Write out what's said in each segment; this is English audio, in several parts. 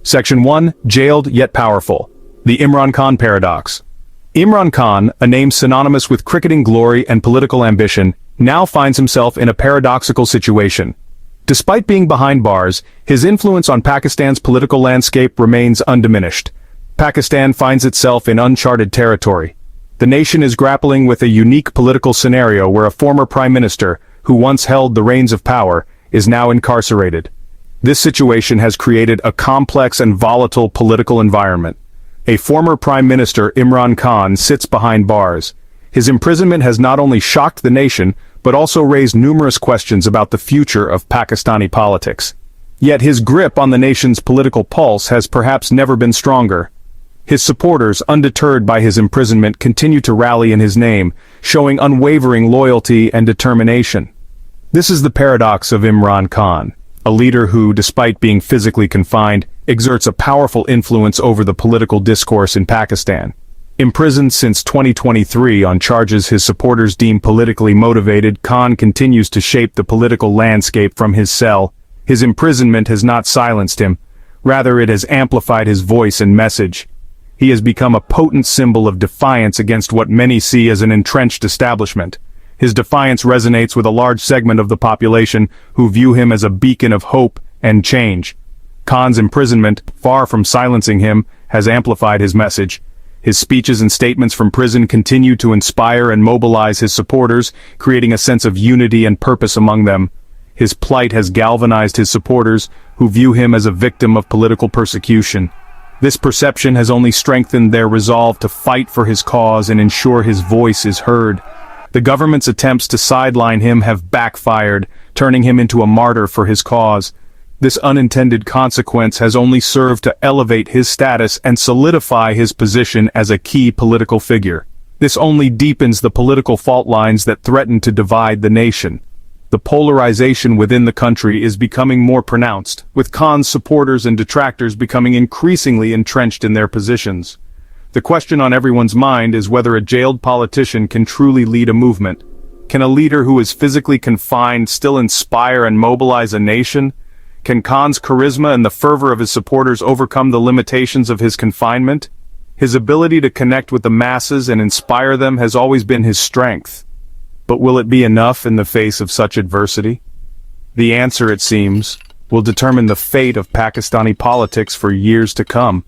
Section 1. Jailed yet powerful. The Imran Khan paradox. Imran Khan, a name synonymous with cricketing glory and political ambition, now finds himself in a paradoxical situation. Despite being behind bars, his influence on Pakistan's political landscape remains undiminished. Pakistan finds itself in uncharted territory. The nation is grappling with a unique political scenario where a former prime minister, who once held the reins of power, is now incarcerated. This situation has created a complex and volatile political environment. A former Prime Minister, Imran Khan, sits behind bars. His imprisonment has not only shocked the nation, but also raised numerous questions about the future of Pakistani politics. Yet his grip on the nation's political pulse has perhaps never been stronger. His supporters, undeterred by his imprisonment, continue to rally in his name, showing unwavering loyalty and determination. This is the paradox of Imran Khan, a leader who, despite being physically confined, exerts a powerful influence over the political discourse in Pakistan. Imprisoned since 2023 on charges his supporters deem politically motivated, Khan continues to shape the political landscape from his cell. His imprisonment has not silenced him, rather it has amplified his voice and message. He has become a potent symbol of defiance against what many see as an entrenched establishment. His defiance resonates with a large segment of the population who view him as a beacon of hope and change. Khan's imprisonment, far from silencing him, has amplified his message. His speeches and statements from prison continue to inspire and mobilize his supporters, creating a sense of unity and purpose among them. His plight has galvanized his supporters, who view him as a victim of political persecution. This perception has only strengthened their resolve to fight for his cause and ensure his voice is heard. The government's attempts to sideline him have backfired, turning him into a martyr for his cause. This unintended consequence has only served to elevate his status and solidify his position as a key political figure. This only deepens the political fault lines that threaten to divide the nation. The polarization within the country is becoming more pronounced, with Khan's supporters and detractors becoming increasingly entrenched in their positions. The question on everyone's mind is whether a jailed politician can truly lead a movement. Can a leader who is physically confined still inspire and mobilize a nation? Can Khan's charisma and the fervor of his supporters overcome the limitations of his confinement? His ability to connect with the masses and inspire them has always been his strength. But will it be enough in the face of such adversity? The answer, it seems, will determine the fate of Pakistani politics for years to come.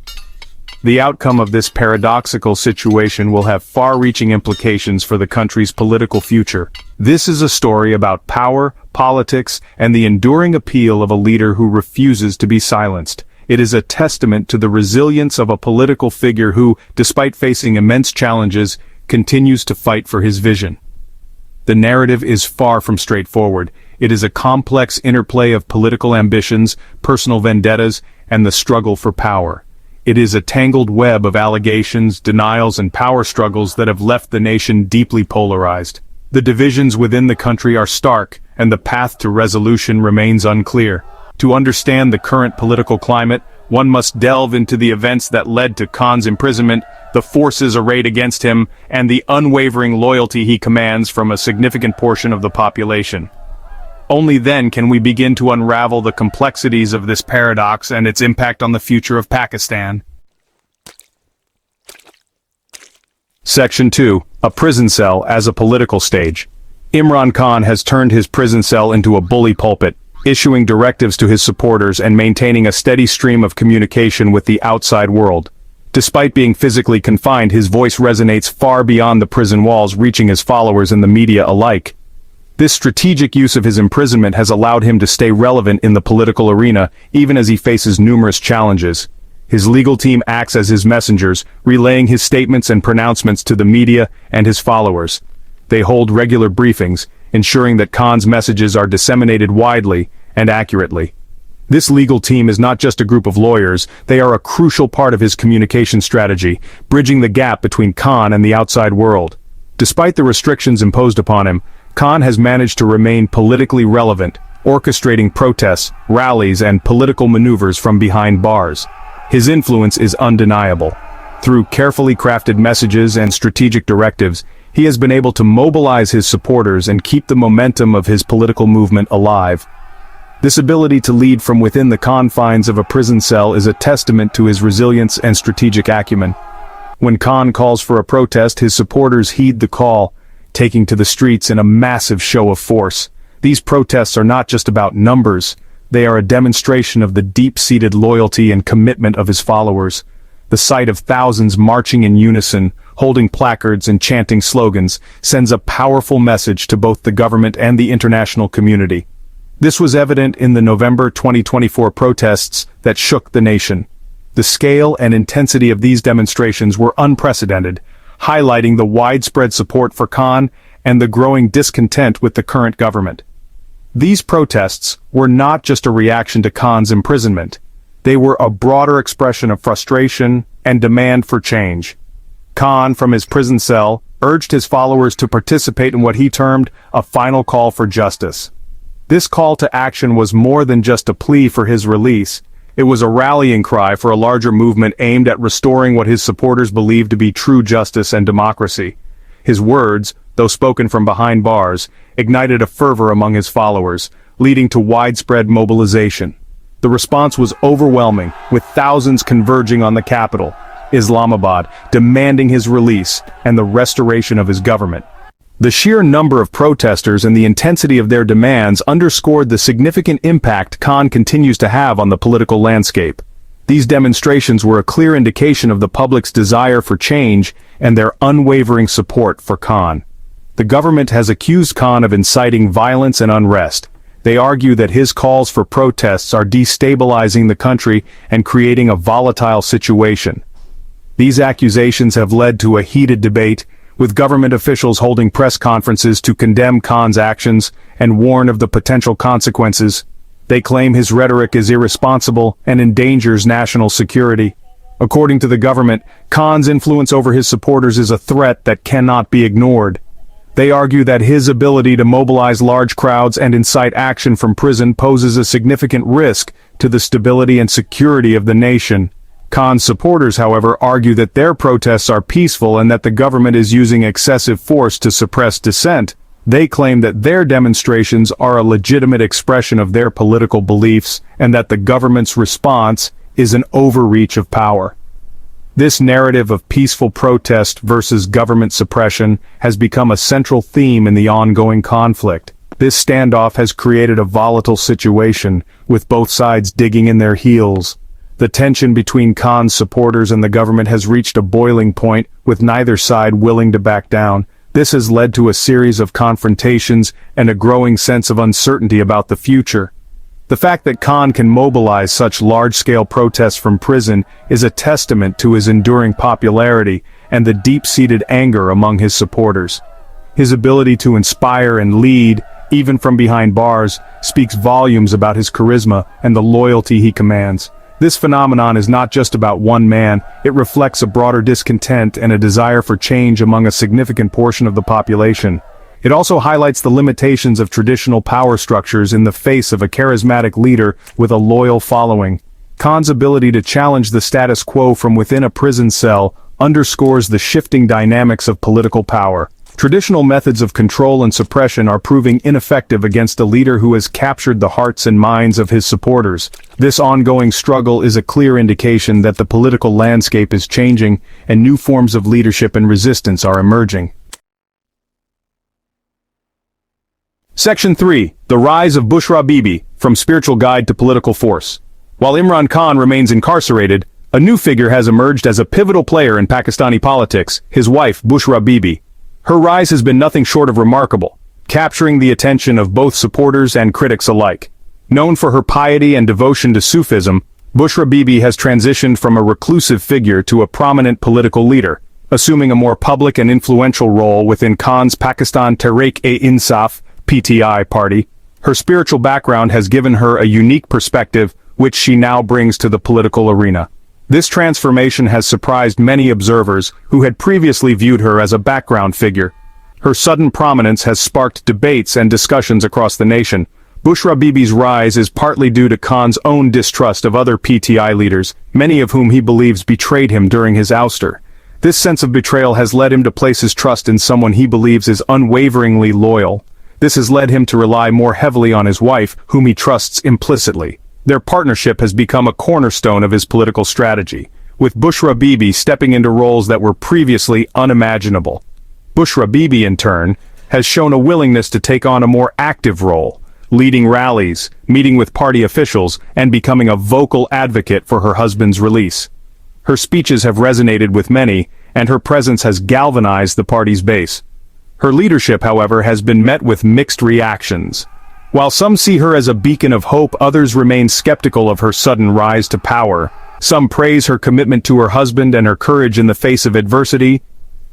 The outcome of this paradoxical situation will have far-reaching implications for the country's political future. This is a story about power, politics, and the enduring appeal of a leader who refuses to be silenced. It is a testament to the resilience of a political figure who, despite facing immense challenges, continues to fight for his vision. The narrative is far from straightforward. It is a complex interplay of political ambitions, personal vendettas, and the struggle for power. It is a tangled web of allegations, denials, and power struggles that have left the nation deeply polarized. The divisions within the country are stark, and the path to resolution remains unclear. To understand the current political climate, one must delve into the events that led to Khan's imprisonment, the forces arrayed against him, and the unwavering loyalty he commands from a significant portion of the population. Only then can we begin to unravel the complexities of this paradox and its impact on the future of Pakistan. Section 2. A prison cell as a political stage. Imran Khan has turned his prison cell into a bully pulpit, issuing directives to his supporters and maintaining a steady stream of communication with the outside world. Despite being physically confined, his voice resonates far beyond the prison walls, reaching his followers and the media alike. This strategic use of his imprisonment has allowed him to stay relevant in the political arena, even as he faces numerous challenges. His legal team acts as his messengers, relaying his statements and pronouncements to the media and his followers. They hold regular briefings, ensuring that Khan's messages are disseminated widely and accurately. This legal team is not just a group of lawyers, they are a crucial part of his communication strategy, bridging the gap between Khan and the outside world. Despite the restrictions imposed upon him, Khan has managed to remain politically relevant, orchestrating protests, rallies, and political maneuvers from behind bars. His influence is undeniable. Through carefully crafted messages and strategic directives, he has been able to mobilize his supporters and keep the momentum of his political movement alive. This ability to lead from within the confines of a prison cell is a testament to his resilience and strategic acumen. When Khan calls for a protest, his supporters heed the call, taking to the streets in a massive show of force. These protests are not just about numbers, they are a demonstration of the deep-seated loyalty and commitment of his followers. The sight of thousands marching in unison, holding placards and chanting slogans, sends a powerful message to both the government and the international community. This was evident in the November 2024 protests that shook the nation. The scale and intensity of these demonstrations were unprecedented, highlighting the widespread support for Khan and the growing discontent with the current government. These protests were not just a reaction to Khan's imprisonment. They were a broader expression of frustration and demand for change. Khan, from his prison cell, urged his followers to participate in what he termed a final call for justice. This call to action was more than just a plea for his release. It was a rallying cry for a larger movement aimed at restoring what his supporters believed to be true justice and democracy. His words, though spoken from behind bars, ignited a fervor among his followers, leading to widespread mobilization. The response was overwhelming, with thousands converging on the capital, Islamabad, demanding his release and the restoration of his government. The sheer number of protesters and the intensity of their demands underscored the significant impact Khan continues to have on the political landscape. These demonstrations were a clear indication of the public's desire for change and their unwavering support for Khan. The government has accused Khan of inciting violence and unrest. They argue that his calls for protests are destabilizing the country and creating a volatile situation. These accusations have led to a heated debate, with government officials holding press conferences to condemn Khan's actions and warn of the potential consequences. They claim his rhetoric is irresponsible and endangers national security. According to the government, Khan's influence over his supporters is a threat that cannot be ignored. They argue that his ability to mobilize large crowds and incite action from prison poses a significant risk to the stability and security of the nation. Khan's supporters, however, argue that their protests are peaceful and that the government is using excessive force to suppress dissent. They claim that their demonstrations are a legitimate expression of their political beliefs and that the government's response is an overreach of power. This narrative of peaceful protest versus government suppression has become a central theme in the ongoing conflict. This standoff has created a volatile situation, with both sides digging in their heels. The tension between Khan's supporters and the government has reached a boiling point, with neither side willing to back down. This has led to a series of confrontations and a growing sense of uncertainty about the future. The fact that Khan can mobilize such large-scale protests from prison is a testament to his enduring popularity and the deep-seated anger among his supporters. His ability to inspire and lead, even from behind bars, speaks volumes about his charisma and the loyalty he commands. This phenomenon is not just about one man, it reflects a broader discontent and a desire for change among a significant portion of the population. It also highlights the limitations of traditional power structures in the face of a charismatic leader with a loyal following. Khan's ability to challenge the status quo from within a prison cell underscores the shifting dynamics of political power. Traditional methods of control and suppression are proving ineffective against a leader who has captured the hearts and minds of his supporters. This ongoing struggle is a clear indication that the political landscape is changing and new forms of leadership and resistance are emerging. Section 3. The Rise of Bushra Bibi, From Spiritual Guide to Political Force. While Imran Khan remains incarcerated, a new figure has emerged as a pivotal player in Pakistani politics, his wife Bushra Bibi. Her rise has been nothing short of remarkable, capturing the attention of both supporters and critics alike. Known for her piety and devotion to Sufism, Bushra Bibi has transitioned from a reclusive figure to a prominent political leader, assuming a more public and influential role within Khan's Pakistan Tehreek-e-Insaf (PTI) party. Her spiritual background has given her a unique perspective, which she now brings to the political arena. This transformation has surprised many observers who had previously viewed her as a background figure. Her sudden prominence has sparked debates and discussions across the nation. Bushra Bibi's rise is partly due to Khan's own distrust of other PTI leaders, many of whom he believes betrayed him during his ouster. This sense of betrayal has led him to place his trust in someone he believes is unwaveringly loyal. This has led him to rely more heavily on his wife, whom he trusts implicitly. Their partnership has become a cornerstone of his political strategy, with Bushra Bibi stepping into roles that were previously unimaginable. Bushra Bibi, in turn, has shown a willingness to take on a more active role, leading rallies, meeting with party officials, and becoming a vocal advocate for her husband's release. Her speeches have resonated with many, and her presence has galvanized the party's base. Her leadership, however, has been met with mixed reactions. While some see her as a beacon of hope, others remain skeptical of her sudden rise to power. Some praise her commitment to her husband and her courage in the face of adversity.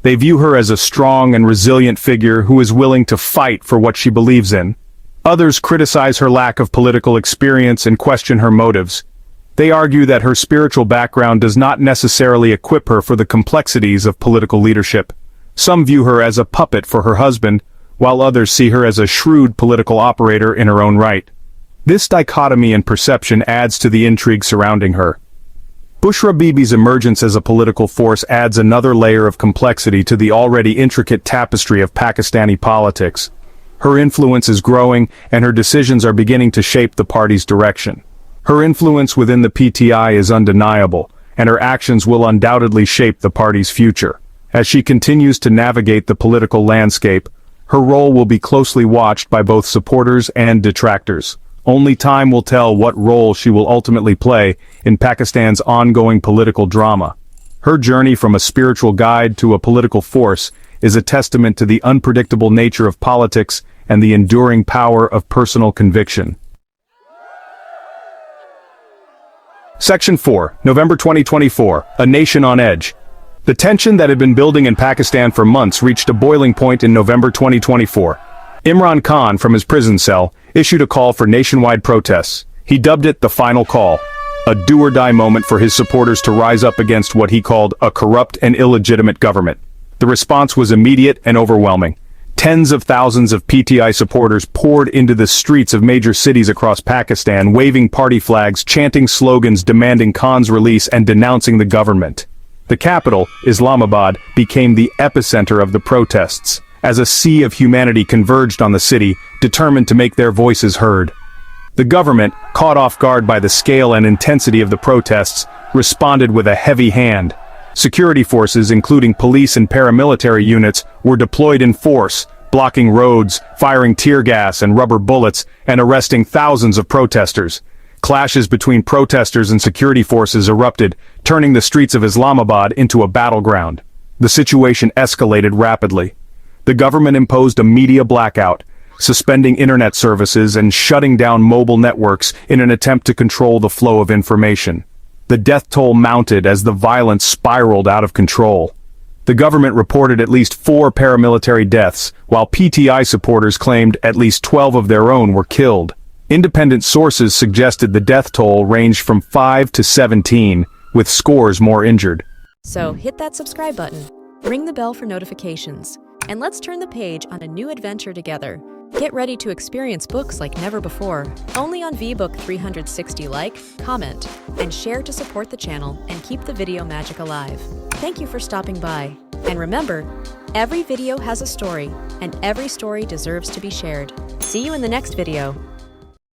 They view her as a strong and resilient figure who is willing to fight for what she believes in. Others criticize her lack of political experience and question her motives. They argue that her spiritual background does not necessarily equip her for the complexities of political leadership. Some view her as a puppet for her husband, while others see her as a shrewd political operator in her own right. This dichotomy in perception adds to the intrigue surrounding her. Bushra Bibi's emergence as a political force adds another layer of complexity to the already intricate tapestry of Pakistani politics. Her influence is growing, and her decisions are beginning to shape the party's direction. Her influence within the PTI is undeniable, and her actions will undoubtedly shape the party's future. As she continues to navigate the political landscape, her role will be closely watched by both supporters and detractors. Only time will tell what role she will ultimately play in Pakistan's ongoing political drama. Her journey from a spiritual guide to a political force is a testament to the unpredictable nature of politics and the enduring power of personal conviction. Section 4, November 2024, A Nation on Edge. The tension that had been building in Pakistan for months reached a boiling point in November 2024. Imran Khan, from his prison cell, issued a call for nationwide protests. He dubbed it the final call, a do-or-die moment for his supporters to rise up against what he called a corrupt and illegitimate government. The response was immediate and overwhelming. Tens of thousands of PTI supporters poured into the streets of major cities across Pakistan, waving party flags, chanting slogans demanding Khan's release and denouncing the government. The capital, Islamabad, became the epicenter of the protests, as a sea of humanity converged on the city, determined to make their voices heard. The government, caught off guard by the scale and intensity of the protests, responded with a heavy hand. Security forces, including police and paramilitary units, were deployed in force, blocking roads, firing tear gas and rubber bullets, and arresting thousands of protesters. Clashes between protesters and security forces erupted, turning the streets of Islamabad into a battleground. The situation escalated rapidly. The government imposed a media blackout, suspending internet services and shutting down mobile networks in an attempt to control the flow of information. The death toll mounted as the violence spiraled out of control. The government reported at least 4 paramilitary deaths, while PTI supporters claimed at least 12 of their own were killed. Independent sources suggested the death toll ranged from 5 to 17, with scores more injured. So hit that subscribe button, ring the bell for notifications, and let's turn the page on a new adventure together. Get ready to experience books like never before, only on VBook 360. Like, comment, and share to support the channel and keep the video magic alive. Thank you for stopping by. And remember, every video has a story, and every story deserves to be shared. See you in the next video.